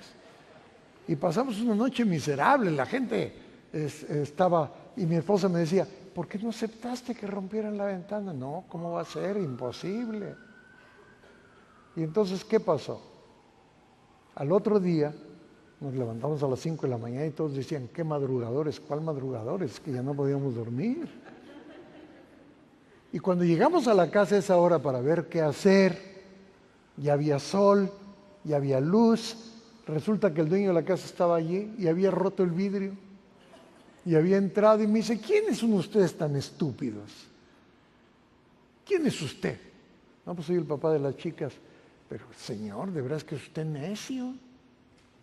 Speaker 1: Y pasamos una noche miserable. La gente estaba, y mi esposa me decía, ¿por qué no aceptaste que rompieran la ventana? No, ¿cómo va a ser? Imposible. Y entonces, ¿qué pasó? Al otro día, nos levantamos a las 5 de la mañana y todos decían, ¿qué madrugadores? ¿Cuál madrugadores? Que ya no podíamos dormir. Y cuando llegamos a la casa a esa hora para ver qué hacer, ya había sol, ya había luz. Resulta que el dueño de la casa estaba allí y había roto el vidrio. Y había entrado y me dice, ¿quiénes son ustedes tan estúpidos? ¿Quién es usted? No, pues soy el papá de las chicas. Pero señor, ¿de veras que es usted necio?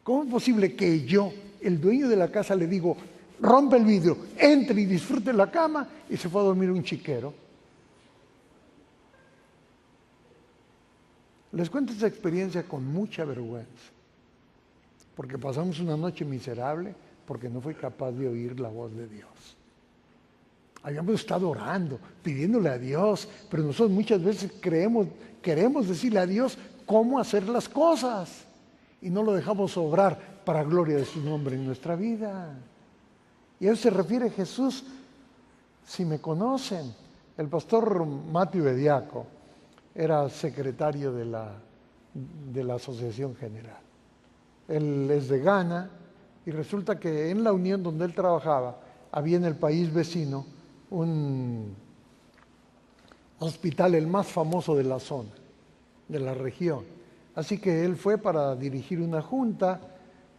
Speaker 1: ¿Cómo es posible que yo, el dueño de la casa, le digo, rompe el vidrio, entre y disfrute la cama, y se fue a dormir un chiquero? Les cuento esta experiencia con mucha vergüenza, porque pasamos una noche miserable porque no fui capaz de oír la voz de Dios. Habíamos estado orando, pidiéndole a Dios, pero nosotros muchas veces queremos decirle a Dios cómo hacer las cosas y no lo dejamos obrar para gloria de su nombre en nuestra vida. Y a eso se refiere Jesús. Si me conocen, el pastor Matthew Bediaco era secretario de la Asociación General. Él es de Ghana y resulta que en la unión donde él trabajaba había en el país vecino un hospital, el más famoso de la zona, de la región. Así que él fue para dirigir una junta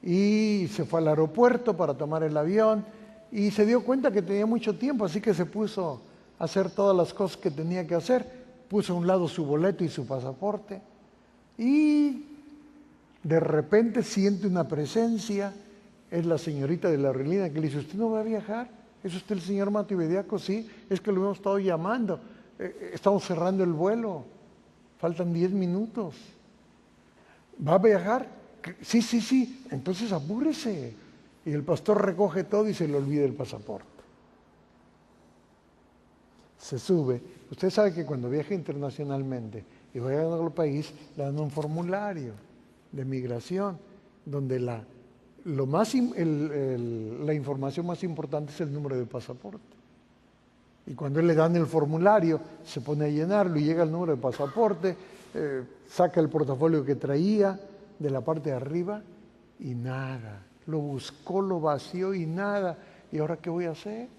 Speaker 1: y se fue al aeropuerto para tomar el avión y se dio cuenta que tenía mucho tiempo, así que se puso a hacer todas las cosas que tenía que hacer, puso a un lado su boleto y su pasaporte y de repente siente una presencia. Es la señorita de la aerolínea que le dice: ¿usted no va a viajar? ¿Es usted el señor Matthew Bediaco? Sí, es que lo hemos estado llamando, estamos cerrando el vuelo, faltan 10 minutos. ¿Va a viajar? Sí, sí, sí, entonces apúrese. Y el pastor recoge todo y se le olvida el pasaporte. Se sube. Usted sabe que cuando viaja internacionalmente y vaya a otro país, le dan un formulario de migración donde la información más importante es el número de pasaporte. Y cuando le dan el formulario, se pone a llenarlo y llega el número de pasaporte, saca el portafolio que traía de la parte de arriba y nada. Lo buscó, lo vació y nada. ¿Y ahora qué voy a hacer?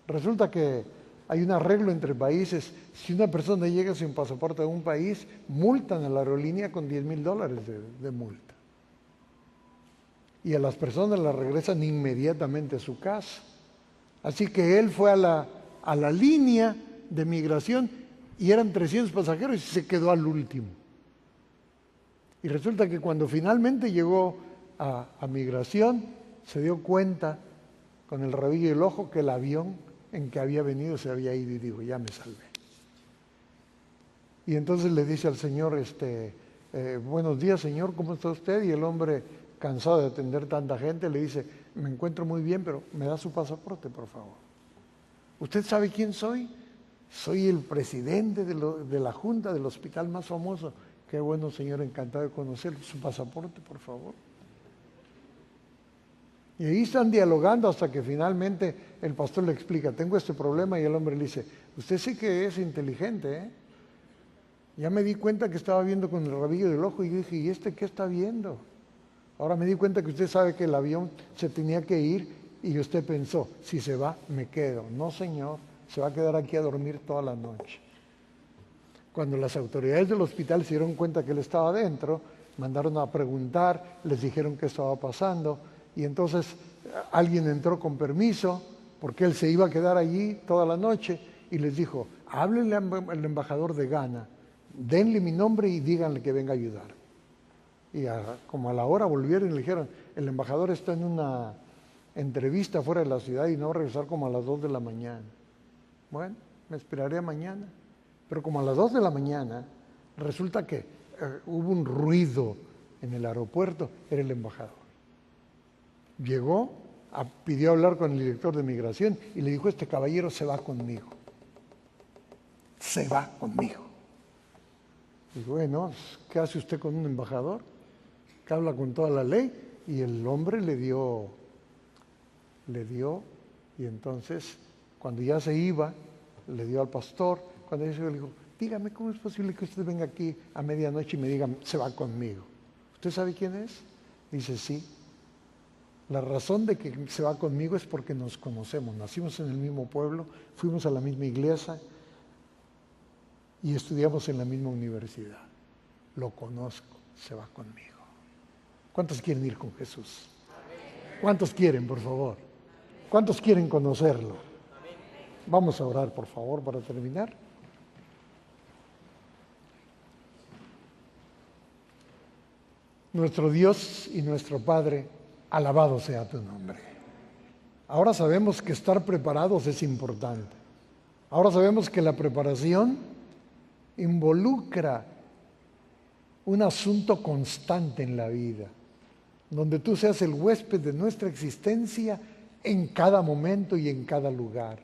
Speaker 1: Resulta que hay un arreglo entre países. Si una persona llega sin pasaporte a un país, multan a la aerolínea con $10,000 de multa. Y a las personas las regresan inmediatamente a su casa. Así que él fue a la línea de migración y eran 300 pasajeros y se quedó al último. Y resulta que cuando finalmente llegó a migración, se dio cuenta con el rabillo del ojo que el avión en que había venido se había ido y dijo: ya me salvé. Y entonces le dice al señor, buenos días señor, ¿cómo está usted? Y el hombre, cansado de atender tanta gente, le dice: me encuentro muy bien, pero me da su pasaporte, por favor. ¿Usted sabe quién soy? Soy el presidente de la junta del hospital más famoso. Qué bueno, señor, encantado de conocerlo. Su pasaporte, por favor. Y ahí están dialogando hasta que finalmente el pastor le explica: tengo este problema, y el hombre le dice: usted sí que es inteligente, ¿eh? Ya me di cuenta que estaba viendo con el rabillo del ojo y yo dije: ¿y este qué está viendo? Ahora me di cuenta que usted sabe que el avión se tenía que ir y usted pensó: si se va, me quedo. No, señor, se va a quedar aquí a dormir toda la noche. Cuando las autoridades del hospital se dieron cuenta que él estaba adentro, mandaron a preguntar, les dijeron qué estaba pasando y entonces alguien entró con permiso porque él se iba a quedar allí toda la noche y les dijo: háblenle al embajador de Ghana, denle mi nombre y díganle que venga a ayudar. Y como a la hora volvieron y le dijeron: el embajador está en una entrevista fuera de la ciudad y no va a regresar como a las 2 de la mañana. Bueno, me esperaré mañana. Pero como a las 2 de la mañana, resulta que hubo un ruido en el aeropuerto, era el embajador. Llegó, pidió hablar con el director de migración y le dijo: este caballero se va conmigo. Se va conmigo. Y bueno, ¿qué hace usted con un embajador que habla con toda la ley? Y el hombre le dio, y entonces cuando ya se iba, le dio al pastor. Cuando yo le dijo: dígame, ¿cómo es posible que usted venga aquí a medianoche y me diga: se va conmigo? ¿Usted sabe quién es? Dice: sí. La razón de que se va conmigo es porque nos conocemos, nacimos en el mismo pueblo, fuimos a la misma iglesia y estudiamos en la misma universidad. Lo conozco, se va conmigo. ¿Cuántos quieren ir con Jesús? ¿Cuántos quieren, por favor? ¿Cuántos quieren conocerlo? Vamos a orar, por favor, para terminar. Nuestro Dios y nuestro Padre, alabado sea tu nombre. Ahora sabemos que estar preparados es importante. Ahora sabemos que la preparación involucra un asunto constante en la vida, donde tú seas el huésped de nuestra existencia en cada momento y en cada lugar,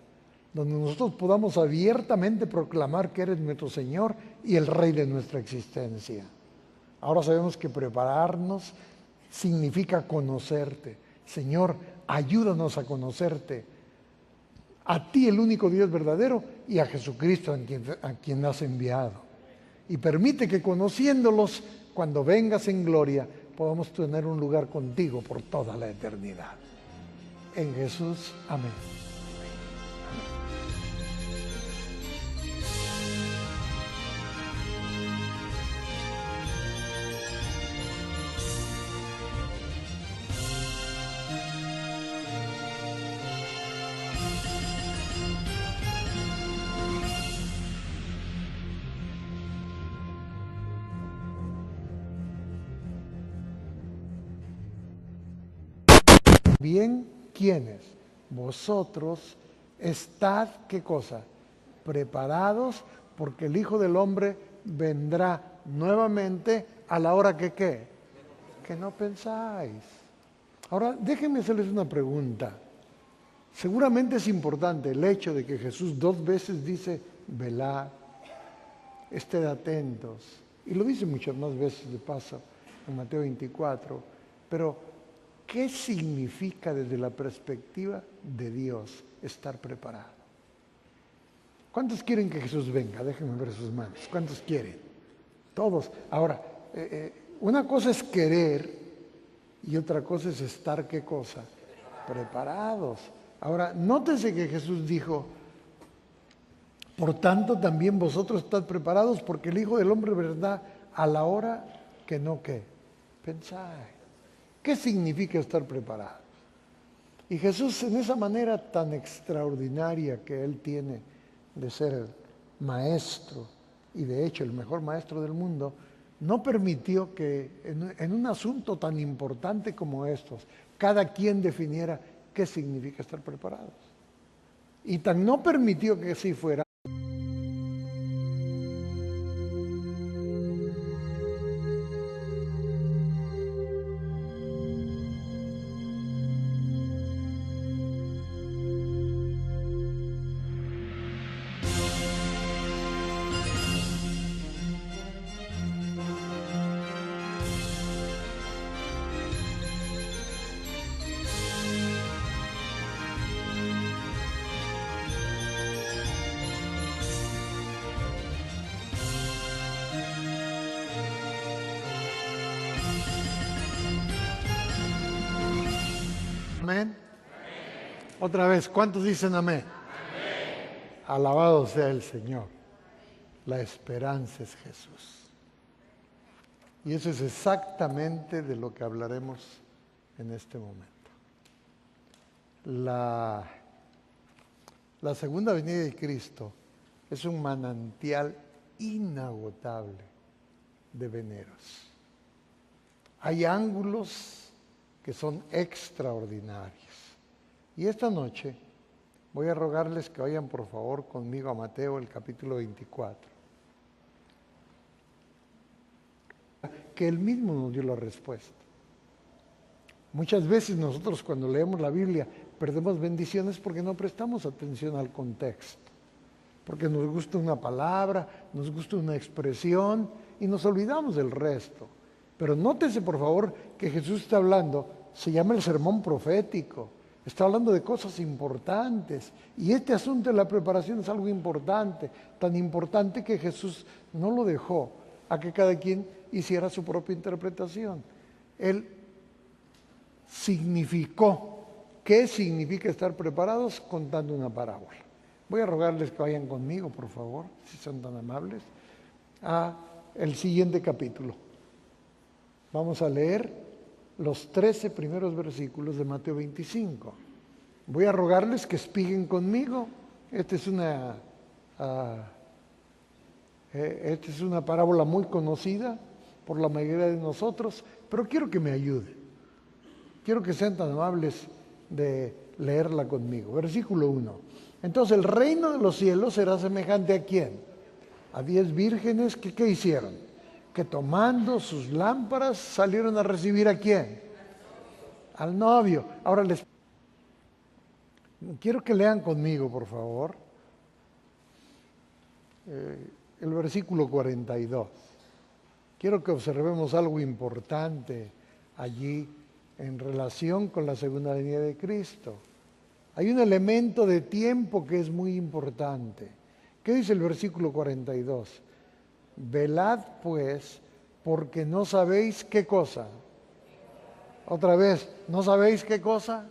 Speaker 1: donde nosotros podamos abiertamente proclamar que eres nuestro Señor y el Rey de nuestra existencia. Ahora sabemos que prepararnos significa conocerte. Señor, ayúdanos a conocerte, a ti el único Dios verdadero y a Jesucristo a quien has enviado. Y permite que conociéndolos, cuando vengas en gloria, podamos tener un lugar contigo por toda la eternidad. En Jesús, amén. Bien, ¿quiénes? Vosotros estad, ¿qué cosa? Preparados, porque el Hijo del Hombre vendrá nuevamente a la hora que ¿qué? Que no pensáis. Ahora, déjenme hacerles una pregunta. Seguramente es importante el hecho de que Jesús 2 veces dice, velad, ested atentos. Y lo dice muchas más veces de paso en Mateo 24. Pero, ¿qué significa desde la perspectiva de Dios estar preparado? ¿Cuántos quieren que Jesús venga? Déjenme ver sus manos. ¿Cuántos quieren? Todos. Ahora, una cosa es querer y otra cosa es estar, ¿qué cosa? Preparados. Ahora, nótese que Jesús dijo, por tanto también vosotros estad preparados porque el Hijo del Hombre vendrá a la hora que no, ¿qué? Pensáis. ¿Qué significa estar preparados? Y Jesús, en esa manera tan extraordinaria que Él tiene de ser el maestro, y de hecho el mejor maestro del mundo, no permitió que en un asunto tan importante como estos, cada quien definiera qué significa estar preparados. Y tan no permitió que así fuera. Amén. Otra vez, ¿cuántos dicen amén? Amén. Alabado sea el Señor. La esperanza es Jesús. Y eso es exactamente de lo que hablaremos en este momento. La segunda venida de Cristo es un manantial inagotable de veneros. Hay ángulos que son extraordinarios. Y esta noche voy a rogarles que vayan por favor conmigo a Mateo, el capítulo 24. Que Él mismo nos dio la respuesta. Muchas veces nosotros cuando leemos la Biblia perdemos bendiciones porque no prestamos atención al contexto. Porque nos gusta una palabra, nos gusta una expresión y nos olvidamos del resto. Pero nótese por favor que Jesús está hablando, se llama el sermón profético, está hablando de cosas importantes. Y este asunto de la preparación es algo importante, tan importante que Jesús no lo dejó a que cada quien hiciera su propia interpretación. Él significó qué significa estar preparados contando una parábola. Voy a rogarles que vayan conmigo, por favor, si son tan amables, a el siguiente capítulo. Vamos a leer los 13 primeros versículos de Mateo 25. Voy a rogarles que espiguen conmigo. Esta es una parábola muy conocida por la mayoría de nosotros, pero quiero que me ayuden. Quiero que sean tan amables de leerla conmigo. Versículo 1. Entonces el reino de los cielos será semejante ¿a quién? A 10 vírgenes que ¿qué hicieron? Que tomando sus lámparas salieron a recibir ¿a quién? Al novio. Ahora quiero que lean conmigo, por favor, el versículo 42. Quiero que observemos algo importante allí en relación con la segunda venida de Cristo. Hay un elemento de tiempo que es muy importante. ¿Qué dice el versículo 42? Velad pues, porque no sabéis qué cosa. Otra vez, ¿no sabéis qué cosa?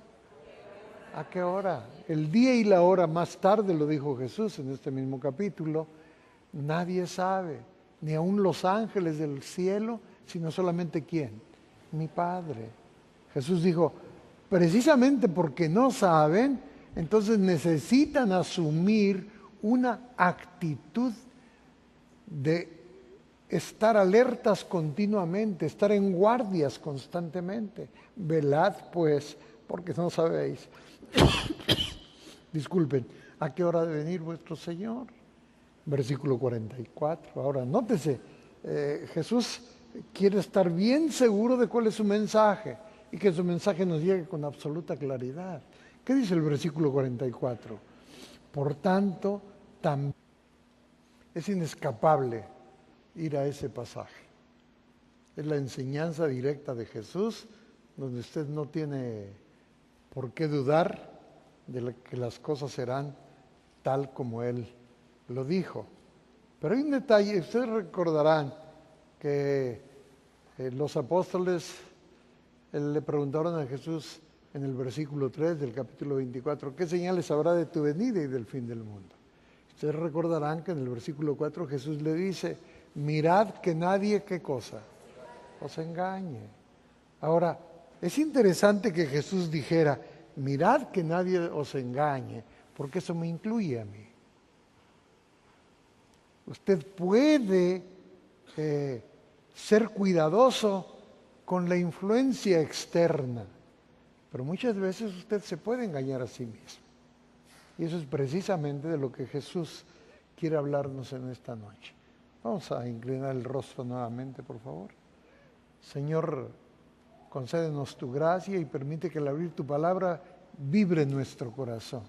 Speaker 1: ¿A qué hora? El día y la hora más tarde, lo dijo Jesús en este mismo capítulo, nadie sabe, ni aun los ángeles del cielo, sino solamente ¿quién? Mi Padre. Jesús dijo, precisamente porque no saben, entonces necesitan asumir una actitud de estar alertas continuamente, estar en guardias constantemente. Velad pues, porque no sabéis, disculpen, a qué hora de venir vuestro Señor. Versículo 44. Ahora, nótese, Jesús quiere estar bien seguro de cuál es su mensaje y que su mensaje nos llegue con absoluta claridad. ¿Qué dice el versículo 44? Por tanto, también es inescapable ir a ese pasaje. Es la enseñanza directa de Jesús, donde usted no tiene por qué dudar de que las cosas serán tal como Él lo dijo. Pero hay un detalle, ustedes recordarán que los apóstoles le preguntaron a Jesús en el versículo 3 del capítulo 24, ¿qué señales habrá de tu venida y del fin del mundo? Ustedes recordarán que en el versículo 4 Jesús le dice, mirad que nadie, ¿qué cosa? Os engañe. Ahora, es interesante que Jesús dijera, mirad que nadie os engañe, porque eso me incluye a mí. Usted puede ser cuidadoso con la influencia externa, pero muchas veces usted se puede engañar a sí mismo. Y eso es precisamente de lo que Jesús quiere hablarnos en esta noche. Vamos a inclinar el rostro nuevamente, por favor. Señor, concédenos tu gracia y permite que al abrir tu palabra vibre nuestro corazón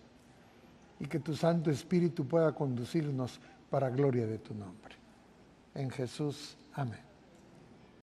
Speaker 1: y que tu Santo Espíritu pueda conducirnos para gloria de tu nombre. En Jesús, amén.